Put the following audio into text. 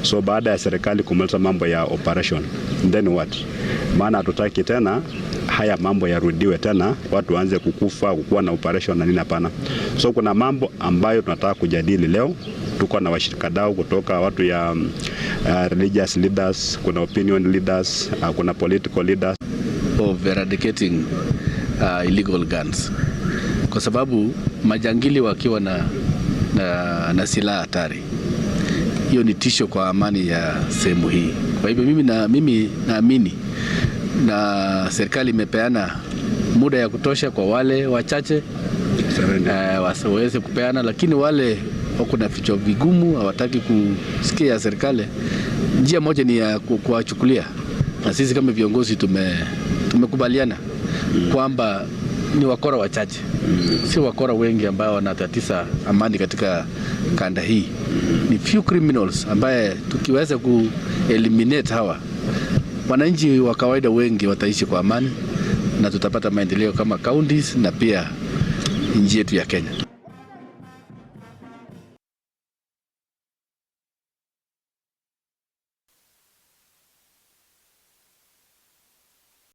So baada ya serikali kumaliza mambo ya operation, then what? Maana hatutaki tena haya mambo yarudiwe tena, watu waanze kukuwa na operation na nini, hapana. So kuna mambo ambayo tunataka kujadili leo. Tuko na washirikadau kutoka watu ya religious leaders, kuna opinion leaders, kuna political leaders of eradicating illegal guns, kwa sababu majangili wakiwa na silaha hatari, hiyo ni tisho kwa amani ya sehemu hii. Kwa hivyo mimi naamini na serikali imepeana muda ya kutosha kwa wale wachache waweze kupeana, lakini wale wako na vichwa vigumu hawataki kusikia serikali, njia moja ni ya kuwachukulia. Na sisi kama viongozi tumekubaliana kwamba ni wakora wachache, si wakora wengi ambao wanatatiza amani katika kanda hii. Ni few criminals ambaye tukiweza eliminate hawa, wananchi wa kawaida wengi wataishi kwa amani na tutapata maendeleo kama counties na pia nchi yetu ya Kenya.